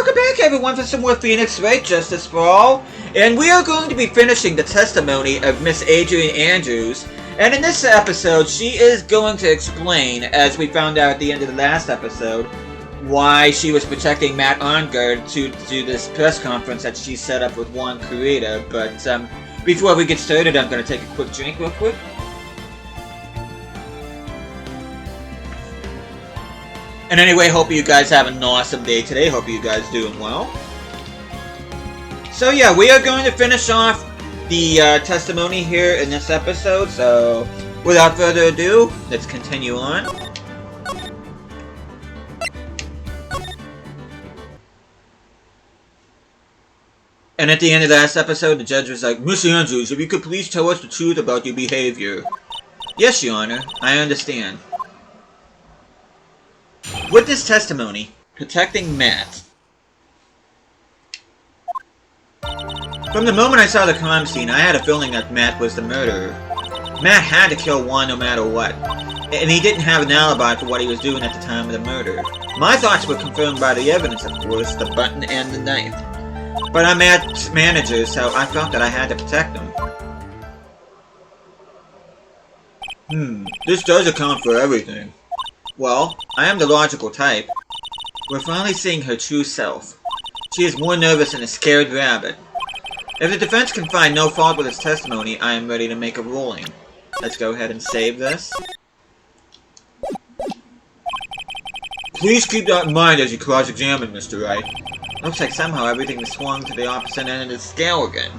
welcome back everyone for some more Phoenix Wright Justice for All. And we are going to be finishing the testimony of Miss Adrian Andrews. And in this episode, she is going to explain, as we found out at the end of the last episode, why she was protecting Matt Arngard to do this press conference that she set up with Juan Corrida. But before we get started, I'm going to take a quick drink real quick. And anyway, hope you guys have an awesome day today. Hope you guys doing well. So yeah, we are going to finish off the testimony here in this episode. So without further ado, let's continue on. And at the end of the last episode, the judge was like, "Miss Andrews, if you could please tell us the truth about your behavior." "Yes, Your Honor, I understand." With this testimony, protecting Matt. From the moment I saw the crime scene, I had a feeling that Matt was the murderer. Matt had to kill Juan no matter what, and he didn't have an alibi for what he was doing at the time of the murder. My thoughts were confirmed by the evidence, of course, the button and the knife. But I'm Matt's manager, so I felt that I had to protect him. This does account for everything. Well, I am the logical type. We're finally seeing her true self. She is more nervous than a scared rabbit. If the defense can find no fault with his testimony, I am ready to make a ruling. Let's go ahead and save this. Please keep that in mind as you cross-examine, Mr. Wright. Looks like somehow everything is swung to the opposite end of the scale again.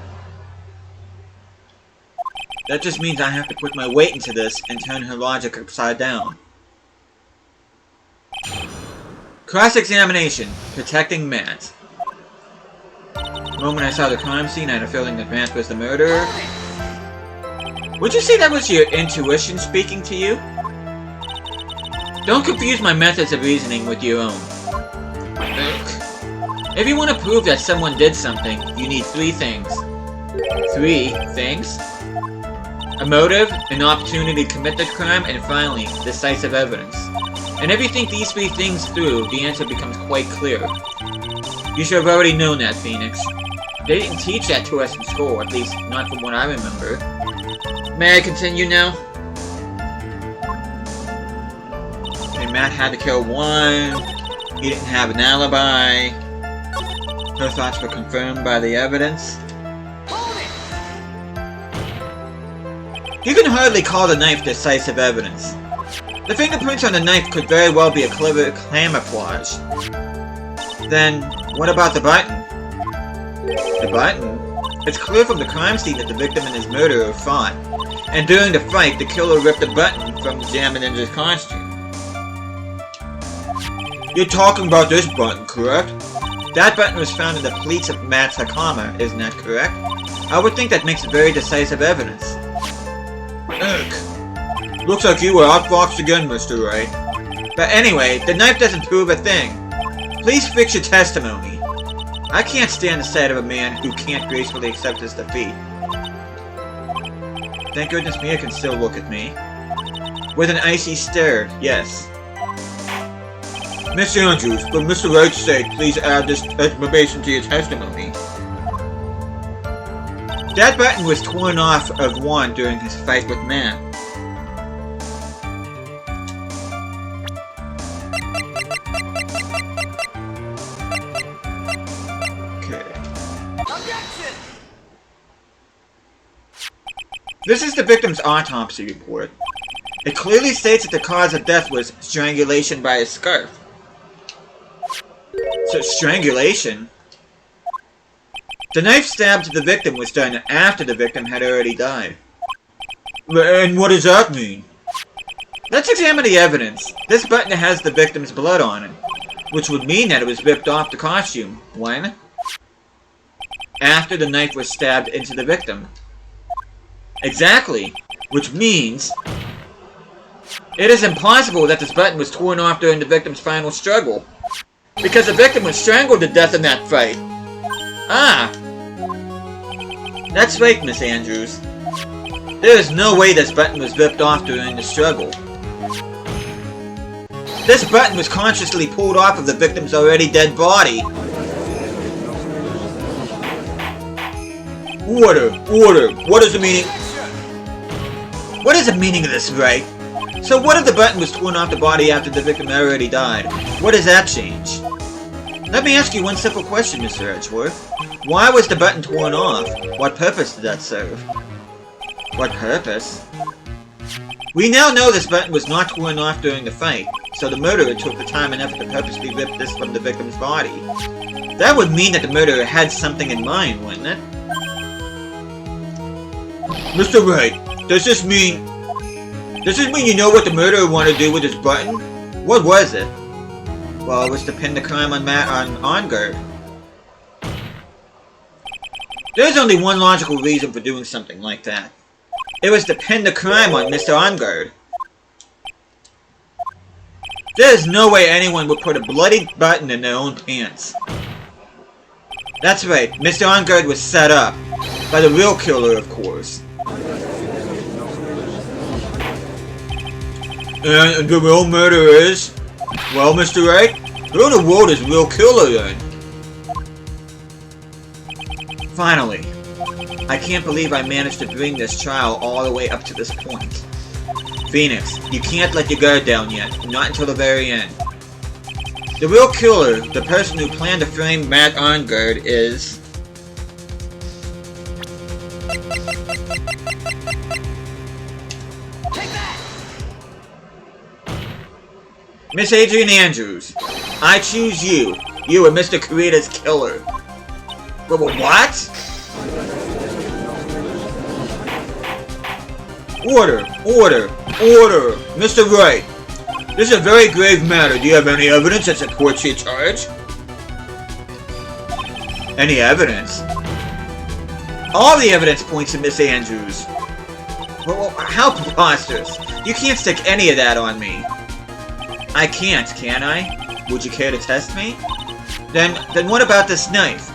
That just means I have to put my weight into this and turn her logic upside down. Cross-examination. Protecting Matt. The moment I saw the crime scene, I had a feeling that Matt was the murderer. Would you say that was your intuition speaking to you? Don't confuse my methods of reasoning with your own. If you want to prove that someone did something, you need three things. Three things? A motive, an opportunity to commit the crime, and finally, decisive evidence. And if you think these three things through, the answer becomes quite clear. You should have already known that, Phoenix. They didn't teach that to us in school, at least not from what I remember. May I continue now? Okay, Matt had to kill Juan. He didn't have an alibi. Her thoughts were confirmed by the evidence. You can hardly call the knife decisive evidence. The fingerprints on the knife could very well be a clever camouflage. Then, what about the button? The button? It's clear from the crime scene that the victim and his murderer fought, and during the fight, the killer ripped the button from Jam and Ninja's costume. You're talking about this button, correct? That button was found in the pleats of Matt's Hakama, isn't that correct? I would think that makes very decisive evidence. Looks like you were outfoxed again, Mr. Wright. But anyway, the knife doesn't prove a thing. Please fix your testimony. I can't stand the sight of a man who can't gracefully accept his defeat. Thank goodness Mia can still look at me. With an icy stare, yes. Miss Andrews, for Mr. Wright's sake, please add this information to your testimony. That button was torn off of Juan during his fight with Matt. This is the victim's autopsy report. It clearly states that the cause of death was strangulation by a scarf. So, strangulation? The knife stab to the victim was done after the victim had already died. And what does that mean? Let's examine the evidence. This button has the victim's blood on it, which would mean that it was ripped off the costume. When? After the knife was stabbed into the victim. Exactly, which means it is impossible that this button was torn off during the victim's final struggle, because the victim was strangled to death in that fight. Ah! That's right, Miss Andrews. There is no way this button was ripped off during the struggle. This button was consciously pulled off of the victim's already dead body. Order! Order! What is the meaning? What is the meaning of this, Wright? So what if the button was torn off the body after the victim already died? What does that change? Let me ask you one simple question, Mr. Edgeworth. Why was the button torn off? What purpose did that serve? What purpose? We now know this button was not torn off during the fight, so the murderer took the time and effort to purposely rip this from the victim's body. That would mean that the murderer had something in mind, wouldn't it? Mr. Wright, does this mean you know what the murderer wanted to do with his button? What was it? Well, it was to pin the crime on Ongard. There's only one logical reason for doing something like that. It was to pin the crime on Mr. Ongard. There's no way anyone would put a bloody button in their own pants. That's right, Mr. Ongard was set up. By the real killer, of course. And the real murderer is? Well, Mr. Wright, who in the world is the real killer then? Finally. I can't believe I managed to bring this trial all the way up to this point. Phoenix, you can't let your guard down yet, not until the very end. The real killer, the person who planned to frame Matt Ongard, is... Miss Adrian Andrews. I choose you. You are Mr. Kurita's killer. What? Order! Order! Order! Mr. Wright! This is a very grave matter. Do you have any evidence that supports your charge? Any evidence? All the evidence points to Miss Andrews. Well, how preposterous. You can't stick any of that on me. I can't, can I? Would you care to test me? Then what about this knife?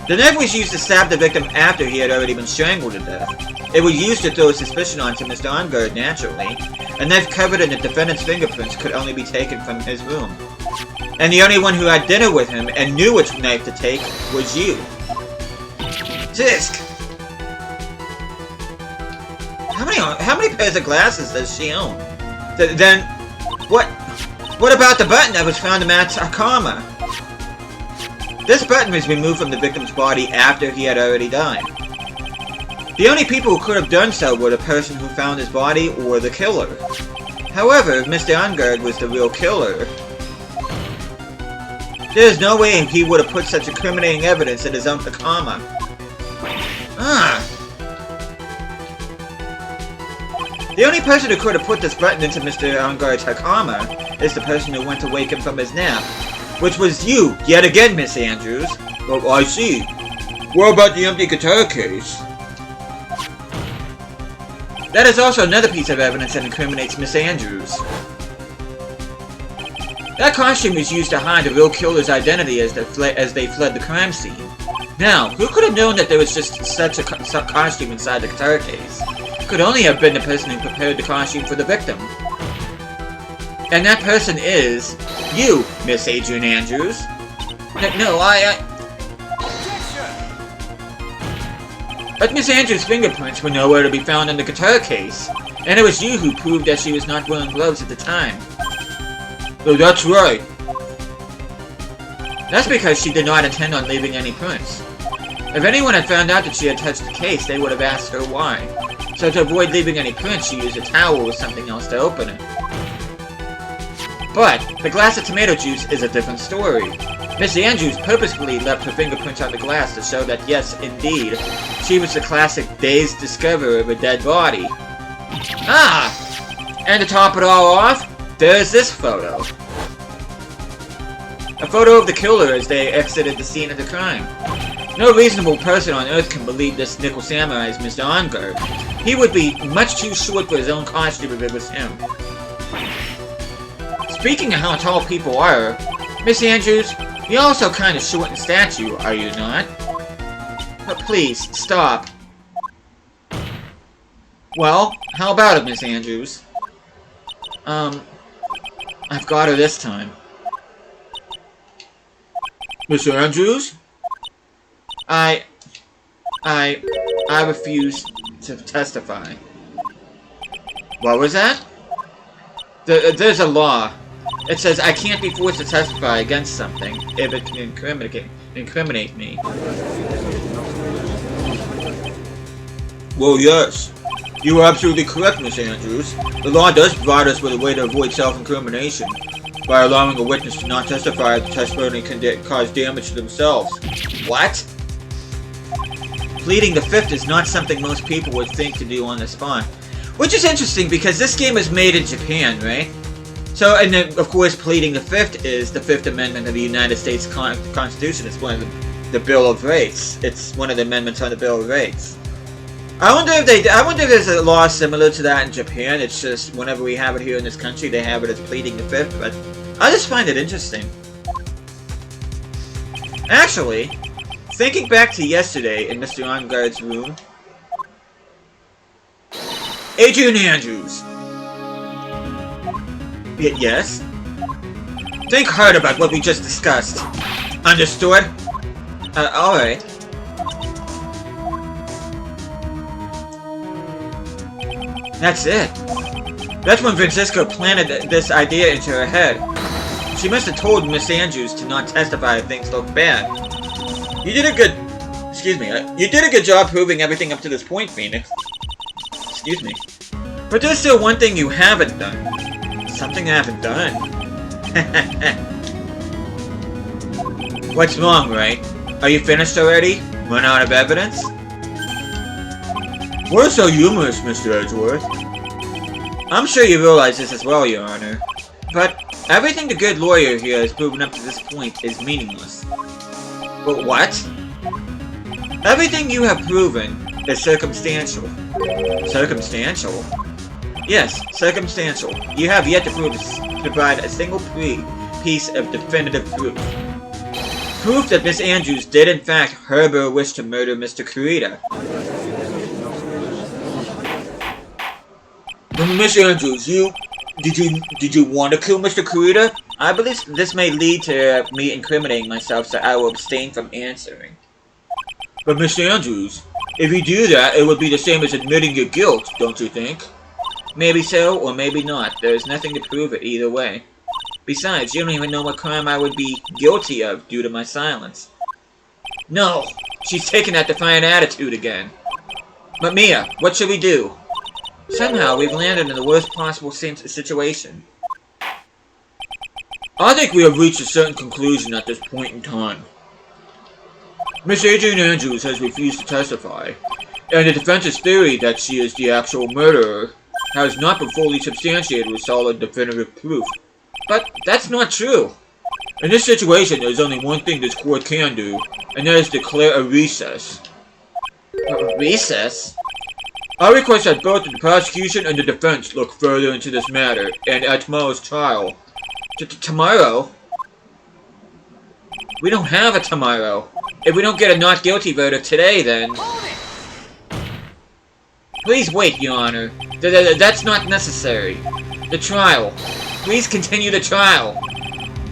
The knife was used to stab the victim after he had already been strangled to death. It was used to throw suspicion onto Mr. Ongard, naturally. A knife covered in the defendant's fingerprints could only be taken from his room. And the only one who had dinner with him and knew which knife to take was you. Tisk! How many pairs of glasses does she own? Then, what about the button that was found in Matt's Akama? This button was removed from the victim's body after he had already died. The only people who could have done so were the person who found his body or the killer. However, if Mr. Ongard was the real killer, there is no way he would have put such incriminating evidence in his own Akama. The only person who could have put this button into Mr. Ongard's Hakama is the person who went to wake him from his nap, which was you, yet again, Miss Andrews. Oh, I see. What about the empty guitar case? That is also another piece of evidence that incriminates Miss Andrews. That costume was used to hide the real killer's identity as they fled the crime scene. Now, who could have known that there was just such a costume inside the guitar case? Could only have been the person who prepared the costume for the victim. And that person is... you, Miss Adrian Andrews. No, But Miss Andrews' fingerprints were nowhere to be found in the guitar case. And it was you who proved that she was not wearing gloves at the time. Oh, that's right. That's because she did not intend on leaving any prints. If anyone had found out that she had touched the case, they would have asked her why. So to avoid leaving any prints, she used a towel or something else to open it. But the glass of tomato juice is a different story. Miss Andrews purposefully left her fingerprints on the glass to show that yes, indeed, she was the classic dazed discoverer of a dead body. And to top it all off, there's this photo. A photo of the killer as they exited the scene of the crime. No reasonable person on Earth can believe this Nickel Samurai is Mr. Ongard. He would be much too short for his own costume if it was him. Speaking of how tall people are, Miss Andrews, you're also kind of short in stature, are you not? But please, stop. Well, how about it, Miss Andrews? I've got her this time. Mr. Andrews? I refuse to testify. What was that? There's a law. It says I can't be forced to testify against something if it can incriminate me. Well, yes. You are absolutely correct, Miss Andrews. The law does provide us with a way to avoid self-incrimination by allowing a witness to not testify if the testimony can cause damage to themselves. What? Pleading the fifth is not something most people would think to do on the spot. Which is interesting because this game is made in Japan, right? So, and then, of course, pleading the fifth is the Fifth Amendment of the United States Constitution. It's one of the Bill of Rights. It's one of the amendments on the Bill of Rights. I wonder if there's a law similar to that in Japan. It's just whenever we have it here in this country, they have it as pleading the fifth. But I just find it interesting. Actually, thinking back to yesterday in Mr. Onguard's room, Adrian Andrews. Yes? Think hard about what we just discussed. Understood? Alright. That's it. That's when Francisco planted this idea into her head. She must have told Miss Andrews to not testify if things look bad. You did a good... Excuse me. You did a good job proving everything up to this point, Phoenix. Excuse me. But there's still one thing you haven't done. Something I haven't done. What's wrong, Wright? Are you finished already? Run out of evidence? We're so humorous, Mr. Edgeworth. I'm sure you realize this as well, Your Honor. But everything the good lawyer here has proven up to this point is meaningless. But what? Everything you have proven is circumstantial. Circumstantial? Yes, circumstantial. You have yet to provide a single piece of definitive proof. Proof that Miss Andrews did in fact harbor a wish to murder Mr. Kurita. Miss Andrews, did you want to kill Mr. Kurita? I believe this may lead to me incriminating myself, so I will abstain from answering. But Miss Andrews, if you do that, it would be the same as admitting your guilt, don't you think? Maybe so, or maybe not. There is nothing to prove it either way. Besides, you don't even know what crime I would be guilty of due to my silence. No! She's taking that defiant attitude again. But Mia, what should we do? Somehow, we've landed in the worst possible situation. I think we have reached a certain conclusion at this point in time. Miss Adrian Andrews has refused to testify, and the defense's theory that she is the actual murderer has not been fully substantiated with solid definitive proof. But that's not true. In this situation, there's only one thing this court can do, and that is declare a recess. A recess? I request that both the prosecution and the defense look further into this matter, and at tomorrow's trial. Tomorrow? We don't have a tomorrow. If we don't get a not guilty verdict today, then... Please wait, Your Honor. That's not necessary. The trial. Please continue the trial.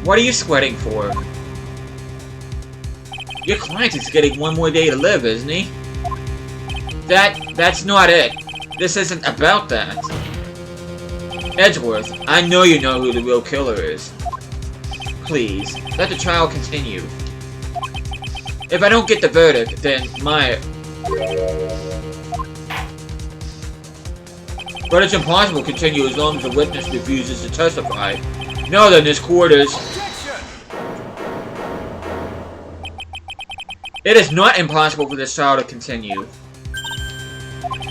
What are you sweating for? Your client is getting one more day to live, isn't he? That's not it. This isn't about that. Edgeworth, I know you know who the real killer is. Please, let the trial continue. If I don't get the verdict, then But it's impossible to continue as long as the witness refuses to testify. No, then this court is... It is not impossible for this trial to continue.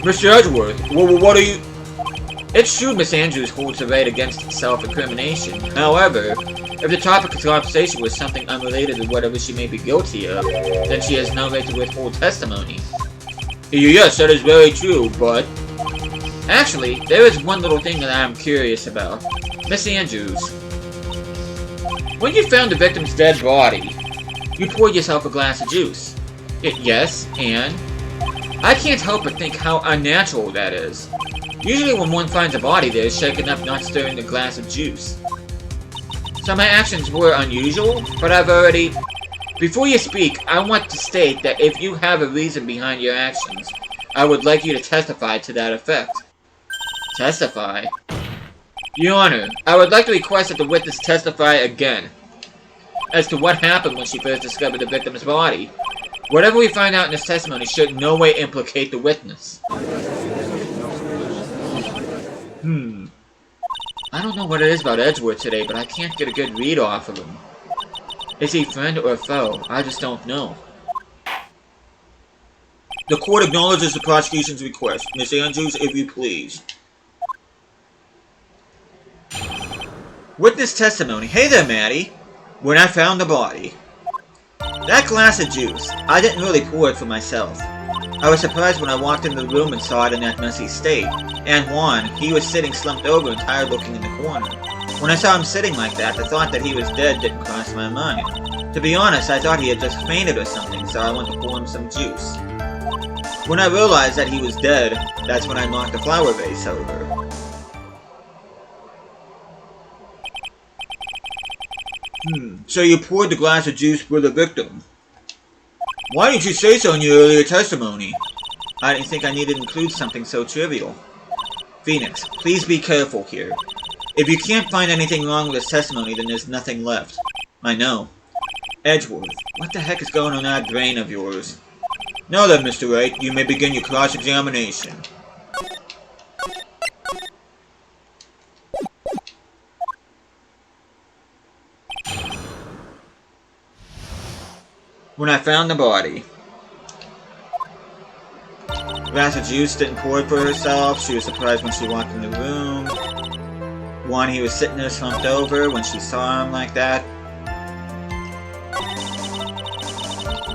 Mr. Edgeworth, what are you... It's true Miss Andrews holds the right against self-incrimination. However, if the topic of conversation was something unrelated to whatever she may be guilty of, then she has no right to withhold testimony. Yes, that is very true, but... Actually, there is one little thing that I am curious about. Miss Andrews. When you found the victim's dead body, you poured yourself a glass of juice. Yes, and... I can't help but think how unnatural that is. Usually when one finds a body, there is shaken up, not stirring the glass of juice. So my actions were unusual, but I've already... Before you speak, I want to state that if you have a reason behind your actions, I would like you to testify to that effect. Testify? Your Honor, I would like to request that the witness testify again as to what happened when she first discovered the victim's body. Whatever we find out in this testimony should in no way implicate the witness. I don't know what it is about Edgeworth today, but I can't get a good read off of him. Is he friend or foe? I just don't know. The court acknowledges the prosecution's request. Miss Andrews, if you please. Witness testimony. Hey there, Maddie. When I found the body. That glass of juice, I didn't really pour it for myself. I was surprised when I walked into the room and saw it in that messy state. And Juan, he was sitting slumped over and tired looking in the corner. When I saw him sitting like that, the thought that he was dead didn't cross my mind. To be honest, I thought he had just fainted or something, so I went to pour him some juice. When I realized that he was dead, that's when I knocked the flower vase over. So you poured the glass of juice for the victim. Why didn't you say so in your earlier testimony? I didn't think I needed to include something so trivial. Phoenix, please be careful here. If you can't find anything wrong with this testimony, then there's nothing left. I know. Edgeworth, what the heck is going on in that brain of yours? Now then, Mr. Wright, you may begin your cross-examination. When I found the body. Glass of juice didn't pour it for herself. She was surprised when she walked in the room. One, he was sitting there slumped over when she saw him like that.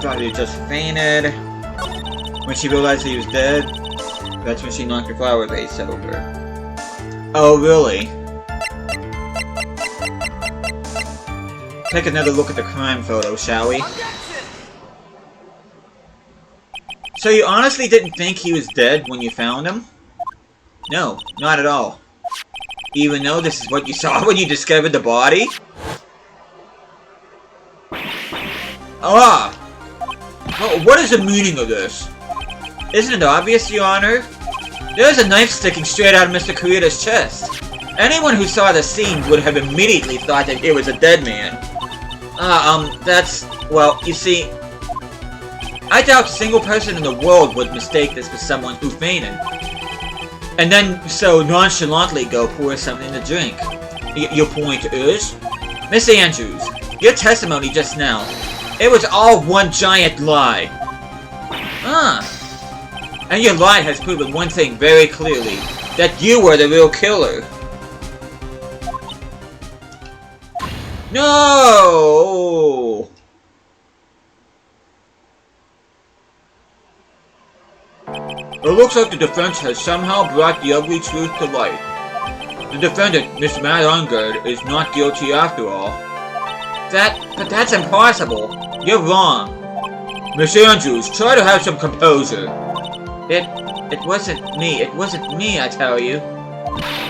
Thought he had just fainted. When she realized he was dead, that's when she knocked her flower vase over. Oh, really? Take another look at the crime photo, shall we? So you honestly didn't think he was dead when you found him? No, not at all. Even though this is what you saw when you discovered the body? Ah! Oh, what is the meaning of this? Isn't it obvious, Your Honor? There's a knife sticking straight out of Mr. Kurita's chest. Anyone who saw the scene would have immediately thought that it was a dead man. That's... well, you see... I doubt a single person in the world would mistake this for someone who fainted. And then so nonchalantly go pour something to drink. Your point is? Miss Andrews, your testimony just now, it was all one giant lie. And your lie has proven one thing very clearly, that you were the real killer. No! It looks like the defense has somehow brought the ugly truth to light. The defendant, Miss Matt Ungard, is not guilty after all. But that's impossible. You're wrong. Miss Andrews, try to have some composure. It wasn't me. It wasn't me, I tell you.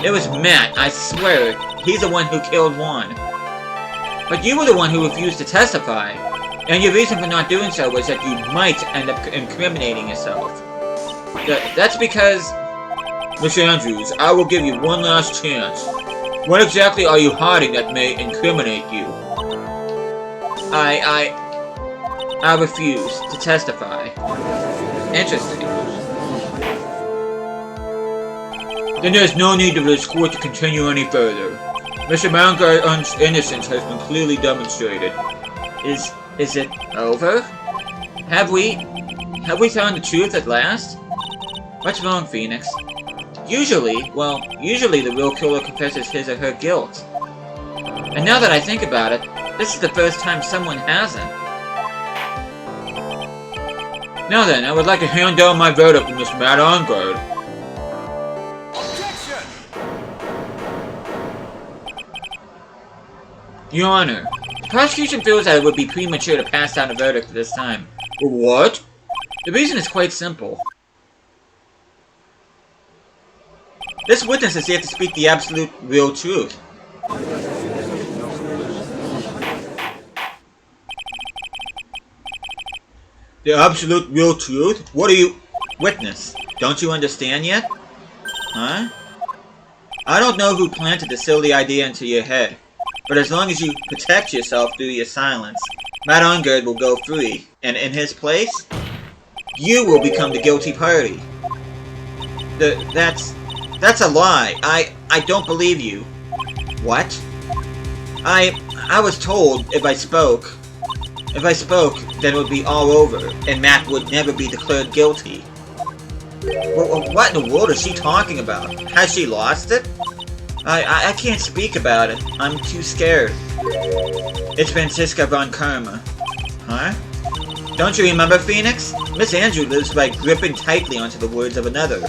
It was Matt, I swear. He's the one who killed Juan. But you were the one who refused to testify. And your reason for not doing so was that you might end up incriminating yourself. That's because... Miss Andrews, I will give you one last chance. What exactly are you hiding that may incriminate you? I refuse to testify. Interesting. Then there's no need for this court to continue any further. Mr. Mountgarde's innocence has been clearly demonstrated. Is it over? Have we found the truth at last? What's wrong, Phoenix? Usually the real killer confesses his or her guilt. And now that I think about it, this is the first time someone hasn't. Now then, I would like to hand down my verdict to Miss Matt Ungard. Objection! Your Honor, the prosecution feels that it would be premature to pass down a verdict at this time. What? The reason is quite simple. This witness is here to speak the absolute, real truth. The absolute real truth? What are you... Witness, don't you understand yet? Huh? I don't know who planted the silly idea into your head, but as long as you protect yourself through your silence, Matt Ungerd will go free, and in his place, you will become the guilty party. That's a lie. I don't believe you. What? I was told if I spoke, then it would be all over, and Matt would never be declared guilty. What in the world is she talking about? Has she lost it? I can't speak about it. I'm too scared. It's Franziska von Karma. Huh? Don't you remember, Phoenix? Miss Andrew lives by gripping tightly onto the words of another,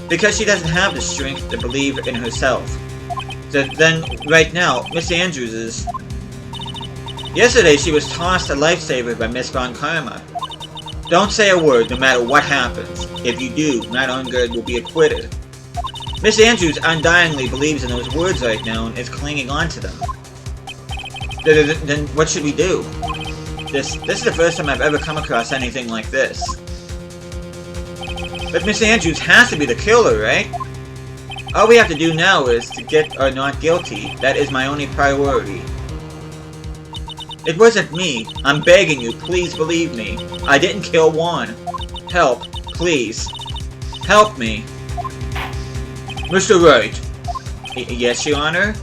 because she doesn't have the strength to believe in herself. So then, right now, Miss Andrews is... Yesterday she was tossed a lifesaver by Miss von Karma. Don't say a word no matter what happens. If you do, Matt Ungerd will be acquitted. Miss Andrews undyingly believes in those words right now and is clinging on to them. Then what should we do? This is the first time I've ever come across anything like this. But Miss Andrews has to be the killer, right? All we have to do now is to get her not guilty. That is my only priority. It wasn't me. I'm begging you, please believe me. I didn't kill Juan. Help, please. Help me. Mr. Wright. Yes, Your Honor?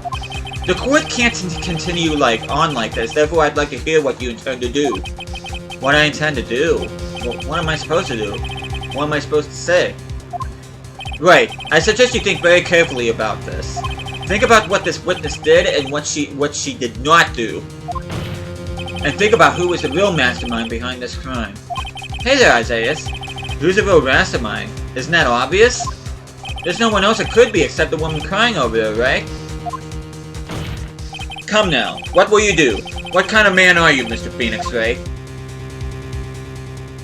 The court can't continue on like this, therefore I'd like to hear what you intend to do. What I intend to do? What am I supposed to do? What am I supposed to say? Right. I suggest you think very carefully about this. Think about what this witness did and what she did not do. And think about who was the real mastermind behind this crime. Hey there, Isaias. Who's the real mastermind? Isn't that obvious? There's no one else it could be except the woman crying over there, right? Come now, what will you do? What kind of man are you, Mr. Phoenix Wright?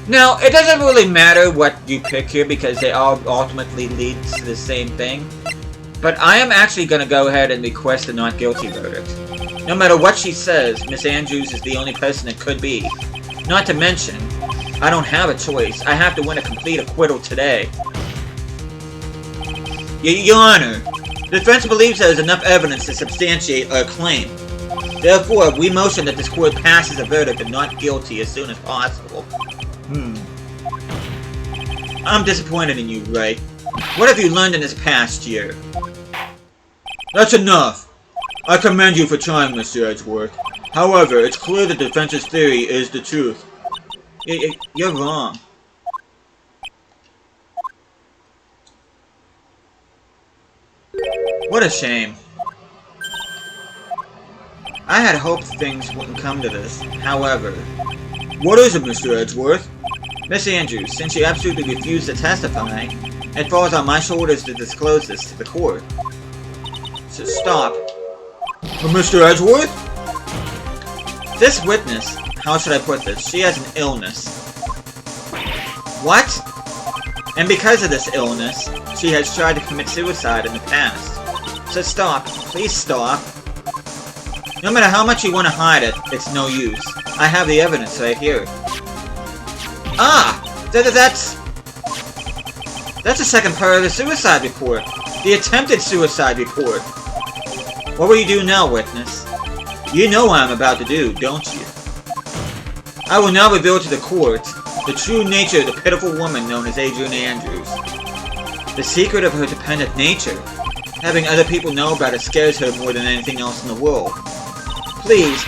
Now, it doesn't really matter what you pick here because they all ultimately lead to the same thing. But I am actually going to go ahead and request a not guilty verdict. No matter what she says, Miss Andrews is the only person it could be. Not to mention, I don't have a choice. I have to win a complete acquittal today. Your Honor, the defense believes there is enough evidence to substantiate our claim. Therefore, we motion that this court passes a verdict of not guilty as soon as possible. I'm disappointed in you, Wright. What have you learned in this past year? That's enough! I commend you for trying, Mr. Edgeworth. However, it's clear that the defense's theory is the truth. You're wrong. What a shame. I had hoped things wouldn't come to this. However... What is it, Mr. Edgeworth? Miss Andrews, since you absolutely refused to testify, it falls on my shoulders to disclose this to the court. So stop. Mr. Edgeworth? This witness, how should I put this? She has an illness. What? And because of this illness, she has tried to commit suicide in the past. So stop. Please stop. No matter how much you want to hide it, it's no use. I have the evidence right here. Ah! That's the second part of the suicide report. The attempted suicide report. What will you do now, witness? You know what I'm about to do, don't you? I will now reveal to the court the true nature of the pitiful woman known as Adrian Andrews. The secret of her dependent nature. Having other people know about it scares her more than anything else in the world. Please,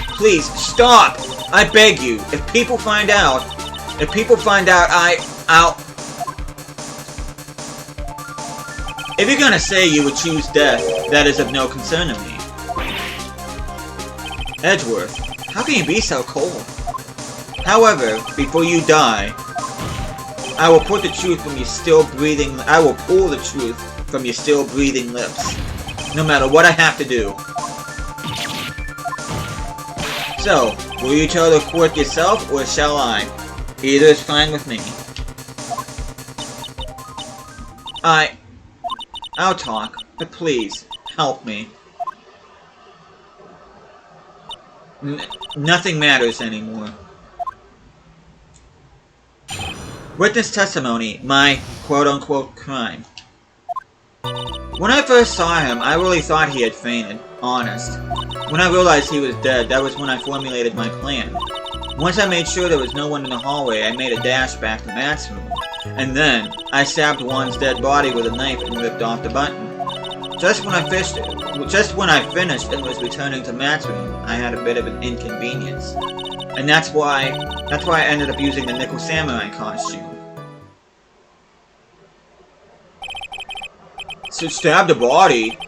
stop! I beg you, if people find out, I'll... If you're gonna say you would choose death, that is of no concern to me. Edgeworth, how can you be so cold? However, before you die, I will pull the truth from your still breathing lips, no matter what I have to do. So, will you tell the court yourself, or shall I? Either is fine with me. I'll talk, but please, help me. Nothing matters anymore. Witness testimony, my quote-unquote crime. When I first saw him, I really thought he had fainted, honest. When I realized he was dead, that was when I formulated my plan. Once I made sure there was no one in the hallway, I made a dash back to Matt's room. And then, I stabbed Juan's dead body with a knife and ripped off the button. Just when I finished and was returning to Matt's room, I had a bit of an inconvenience. And that's why I ended up using the Nickel Samurai costume. So stab the body?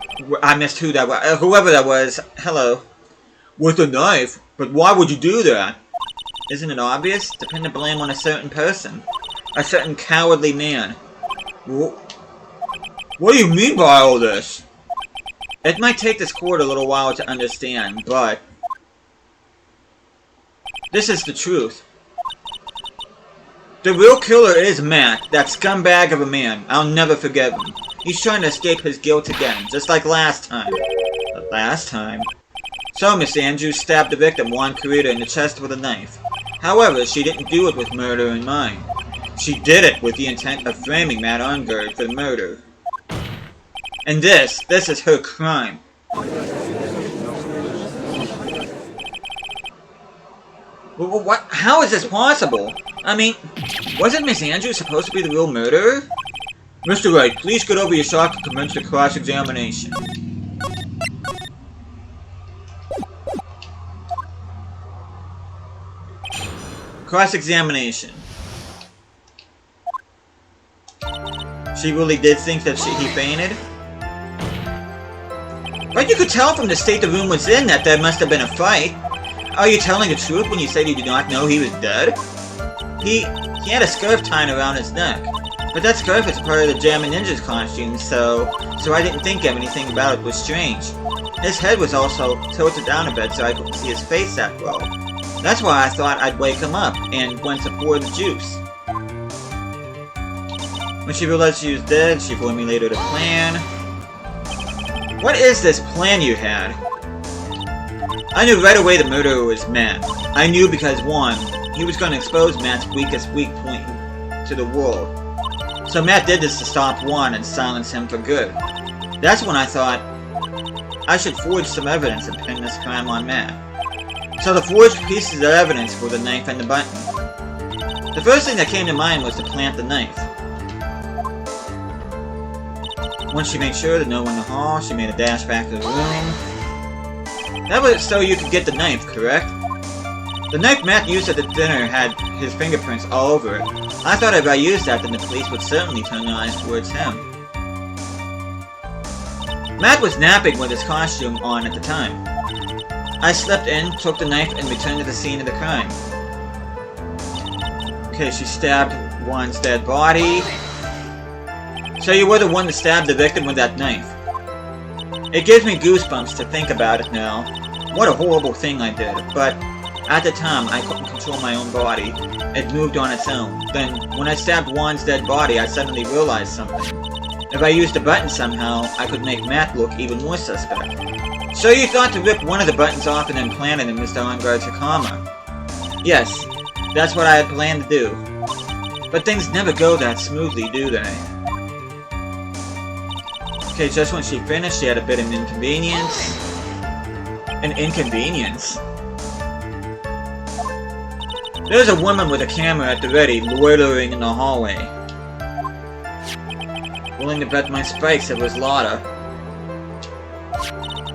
I missed who that was. Whoever that was. Hello. With a knife? But why would you do that? Isn't it obvious? To pin the blame on a certain person. A certain cowardly man. What do you mean by all this? It might take this court a little while to understand, but this is the truth. The real killer is Matt, that scumbag of a man. I'll never forgive him. He's trying to escape his guilt again, just like last time. But last time? So, Miss Andrews stabbed the victim, Juan Carita, in the chest with a knife. However, she didn't do it with murder in mind. She did it with the intent of framing Matt Ungard for murder. And this is her crime. What? How is this possible? I mean, wasn't Miss Andrews supposed to be the real murderer? Mr. Wright, please get over your shock and commence the cross-examination. Cross-examination. She really did think that he fainted? But you could tell from the state the room was in that there must have been a fight. Are you telling the truth when you said you did not know he was dead? He had a scarf tied around his neck. But that scarf is part of the Jammin' Ninja's costume, so I didn't think of anything about it was strange. His head was also tilted down a bit so I couldn't see his face that well. That's why I thought I'd wake him up and went to pour the juice. When she realized she was dead, she formulated a plan. What is this plan you had? I knew right away the murderer was Matt. I knew because, one, he was going to expose Matt's weakest weak point to the world. So Matt did this to stop Juan and silence him for good. That's when I thought I should forge some evidence and pin this crime on Matt. So the forged pieces of evidence were the knife and the button. The first thing that came to mind was to plant the knife. Once she made sure that no one in the hall, she made a dash back to the room. That was so you could get the knife, correct? The knife Matt used at the dinner had his fingerprints all over it. I thought if I used that, then the police would certainly turn their eyes towards him. Matt was napping with his costume on at the time. I slipped in, took the knife, and returned to the scene of the crime. Okay, she stabbed Juan's dead body. So you were the one that stabbed the victim with that knife. It gives me goosebumps to think about it now. What a horrible thing I did, but at the time I couldn't control my own body. It moved on its own. Then, when I stabbed Juan's dead body, I suddenly realized something. If I used the button somehow, I could make Matt look even more suspect. So you thought to rip one of the buttons off and then plant it in Mr. Ungard's Hakama. Yes, that's what I had planned to do. But things never go that smoothly, do they? Okay, just when she finished, she had a bit of an inconvenience. An inconvenience? There's a woman with a camera at the ready, loitering in the hallway. Willing to bet my spikes it was Lotta.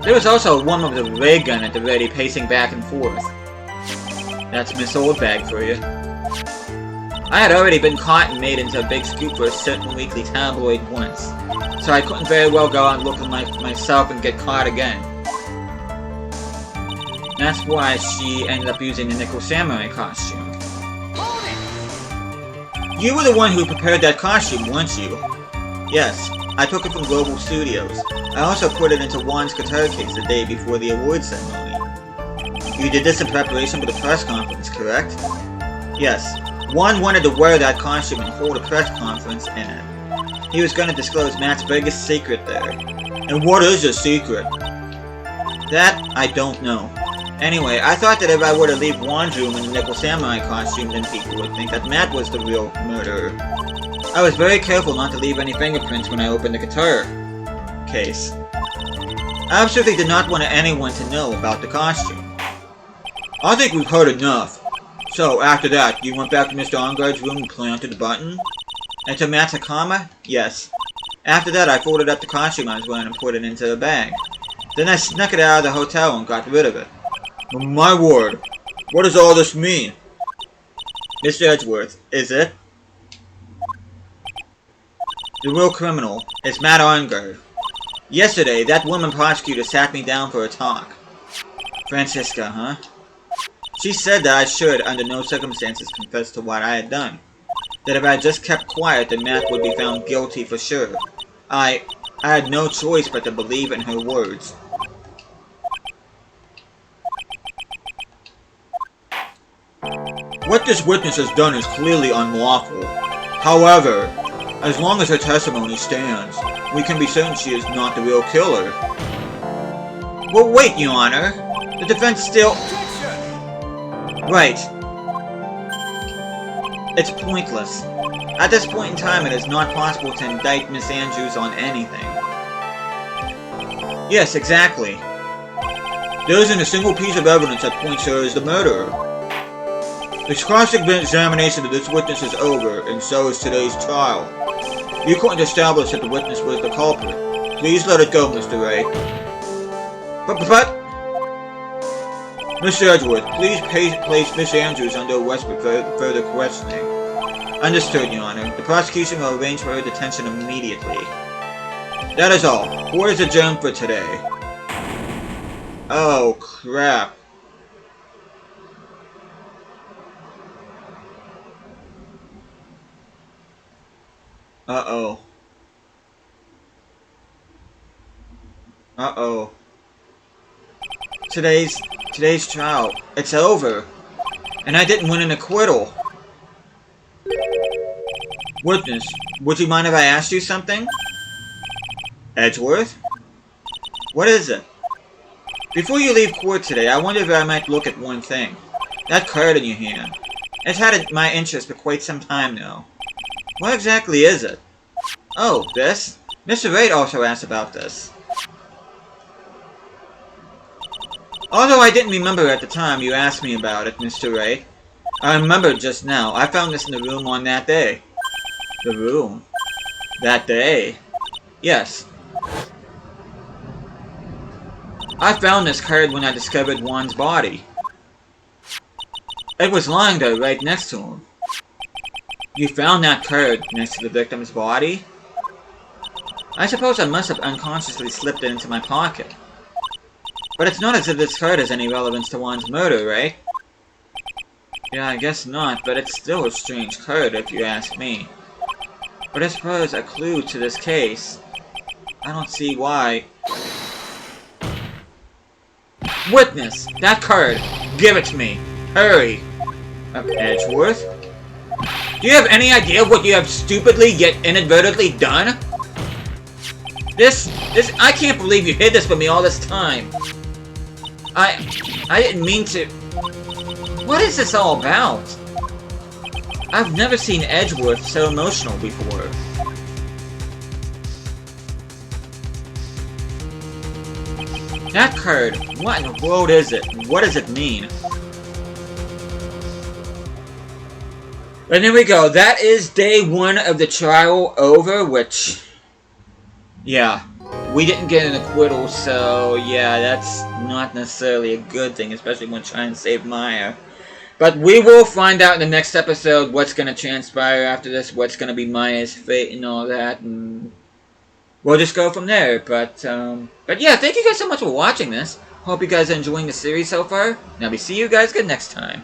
There was also a woman with a ray gun at the ready, pacing back and forth. That's Miss Oldbag for you. I had already been caught and made into a big scoop for a certain weekly tabloid once, so I couldn't very well go out looking like myself and get caught again. That's why she ended up using the Nickel Samurai costume. You were the one who prepared that costume, weren't you? Yes, I took it from Global Studios. I also put it into Juan's guitar case the day before the award ceremony. You did this in preparation for the press conference, correct? Yes. Juan wanted to wear that costume and hold a press conference in it. He was going to disclose Matt's biggest secret there. And what is the secret? That, I don't know. Anyway, I thought that if I were to leave Juan's room in the Nickel Samurai costume, then people would think that Matt was the real murderer. I was very careful not to leave any fingerprints when I opened the guitar case. I absolutely did not want anyone to know about the costume. I think we've heard enough. So, after that, you went back to Mr. Onguard's room and planted the button? And to Matt's Hakama? Yes. After that, I folded up the costume I was wearing and put it into a bag. Then I snuck it out of the hotel and got rid of it. My word, what does all this mean? Mr. Edgeworth, is it? The real criminal is Matt Onguard. Yesterday, that woman prosecutor sat me down for a talk. Francisca, huh? She said that I should, under no circumstances, confess to what I had done. That if I had just kept quiet, then Matt would be found guilty for sure. I had no choice but to believe in her words. What this witness has done is clearly unlawful. However, as long as her testimony stands, we can be certain she is not the real killer. Well, wait, Your Honor. The defense still... Right. It's pointless. At this point in time, it is not possible to indict Miss Andrews on anything. Yes, exactly. There isn't a single piece of evidence that points her as the murderer. The cross-examination of this witness is over, and so is today's trial. You couldn't establish that the witness was the culprit. Please let it go, Mr. Wright. But... Mr. Edgeworth, please place Miss Andrews under arrest for further questioning. Understood, Your Honor. The prosecution will arrange for her detention immediately. That is all. Court is adjourned for today. Oh, crap. Uh-oh. Uh-oh. Today's trial. It's over. And I didn't win an acquittal. Witness, would you mind if I asked you something? Edgeworth? What is it? Before you leave court today, I wonder if I might look at one thing. That card in your hand. It's had my interest for quite some time now. What exactly is it? Oh, this? Mr. Wright also asked about this. Although I didn't remember at the time you asked me about it, Mr. Wright. I remembered just now. I found this in the room on that day. The room? That day? Yes. I found this card when I discovered Juan's body. It was lying there right next to him. You found that card next to the victim's body? I suppose I must have unconsciously slipped it into my pocket. But it's not as if this card has any relevance to Juan's murder, right? Yeah, I guess not, but it's still a strange card if you ask me. But I suppose a clue to this case. I don't see why. Witness! That card! Give it to me! Hurry! Edgeworth? Do you have any idea what you have stupidly yet inadvertently done? I can't believe you hid this from me all this time. I didn't mean to... What is this all about? I've never seen Edgeworth so emotional before. That card, what in the world is it? What does it mean? And there we go. That is day 1 of the trial over, which... Yeah. We didn't get an acquittal, so yeah, that's not necessarily a good thing, especially when trying to save Maya. But we will find out in the next episode what's going to transpire after this, what's going to be Maya's fate and all that, and we'll just go from there. But yeah, thank you guys so much for watching this. Hope you guys are enjoying the series so far, and I'll see you guys again next time.